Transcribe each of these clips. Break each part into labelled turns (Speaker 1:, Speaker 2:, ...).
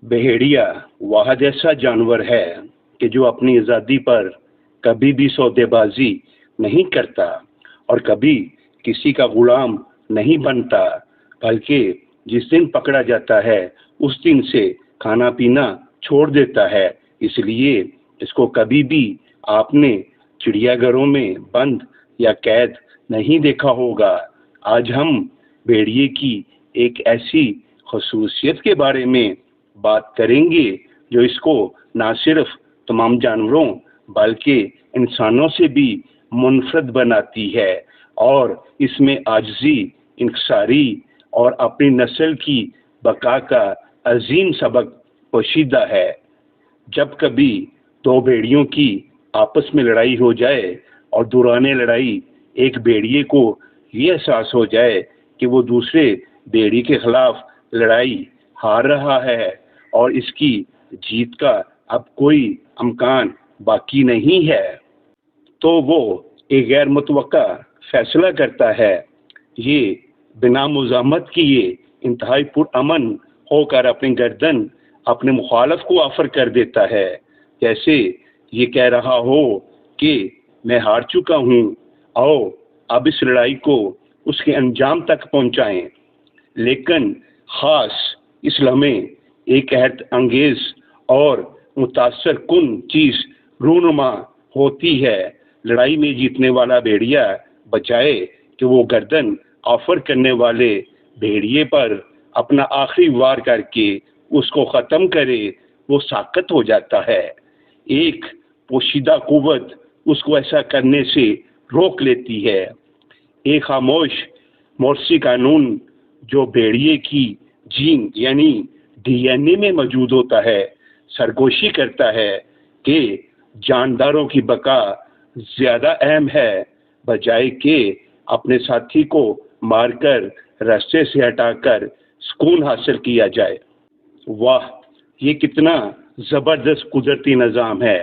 Speaker 1: بھیڑیا واحد ایسا جانور ہے کہ جو اپنی آزادی پر کبھی بھی سودے بازی نہیں کرتا اور کبھی کسی کا غلام نہیں بنتا، بلکہ جس دن پکڑا جاتا ہے اس دن سے کھانا پینا چھوڑ دیتا ہے۔ اس لیے اس کو کبھی بھی آپ نے چڑیا گھروں میں بند یا قید نہیں دیکھا ہوگا۔ آج ہم بھیڑیے کی ایک ایسی خصوصیت کے بارے میں بات کریں گے جو اس کو نہ صرف تمام جانوروں بلکہ انسانوں سے بھی منفرد بناتی ہے، اور اس میں عاجزی، انکساری اور اپنی نسل کی بقا کا عظیم سبق پوشیدہ ہے۔ جب کبھی دو بھیڑیوں کی آپس میں لڑائی ہو جائے اور دوران لڑائی ایک بھیڑیے کو یہ احساس ہو جائے کہ وہ دوسرے بھیڑی کے خلاف لڑائی ہار رہا ہے اور اس کی جیت کا اب کوئی امکان باقی نہیں ہے، تو وہ ایک غیر متوقع فیصلہ کرتا ہے۔ یہ بنا مزاحمت کیے انتہائی پرامن ہو کر اپنی گردن اپنے مخالف کو آفر کر دیتا ہے، جیسے یہ کہہ رہا ہو کہ میں ہار چکا ہوں، آؤ اب اس لڑائی کو اس کے انجام تک پہنچائیں۔ لیکن خاص اس لمحے ایک حیرت انگیز اور متاثر کن چیز رونما ہوتی ہے۔ لڑائی میں جیتنے والا بھیڑیا بجائے کہ وہ گردن آفر کرنے والے بھیڑیے پر اپنا آخری وار کر کے اس کو ختم کرے، وہ ساکت ہو جاتا ہے۔ ایک پوشیدہ قوت اس کو ایسا کرنے سے روک لیتی ہے، ایک خاموش مورسی قانون جو بھیڑیے کی جین یعنی ڈی این اے میں موجود ہوتا ہے، سرگوشی کرتا ہے کہ جانداروں کی بقا زیادہ اہم ہے بجائے کہ اپنے ساتھی کو مار کر راستے سے ہٹا کر سکون حاصل کیا جائے۔ واہ، یہ کتنا زبردست قدرتی نظام ہے۔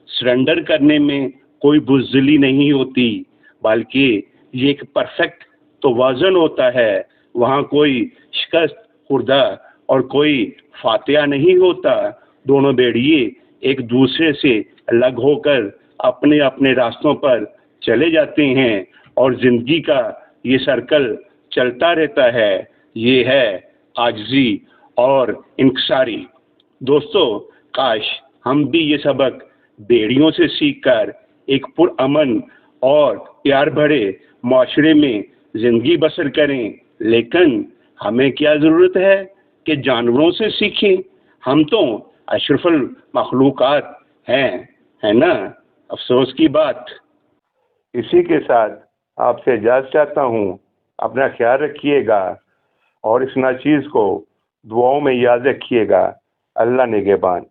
Speaker 1: سرنڈر کرنے میں کوئی بزدلی نہیں ہوتی، بلکہ یہ ایک پرفیکٹ توازن ہوتا ہے۔ وہاں کوئی شکست خوردہ اور کوئی فاتحہ نہیں ہوتا۔ دونوں بھیڑیے ایک دوسرے سے الگ ہو کر اپنے اپنے راستوں پر چلے جاتے ہیں اور زندگی کا یہ سرکل چلتا رہتا ہے۔ یہ ہے عاجزی اور انکساری۔ دوستو، کاش ہم بھی یہ سبق بھیڑیوں سے سیکھ کر ایک پرامن اور پیار بھرے معاشرے میں زندگی بسر کریں، لیکن ہمیں کیا ضرورت ہے کہ جانوروں سے سیکھیں؟ ہم تو اشرف المخلوقات ہیں، ہے نا؟ افسوس کی بات۔
Speaker 2: اسی کے ساتھ آپ سے اجازت چاہتا ہوں۔ اپنا خیال رکھیے گا اور اس ناچیز کو دعاؤں میں یاد رکھیے گا۔ اللہ نگہبان۔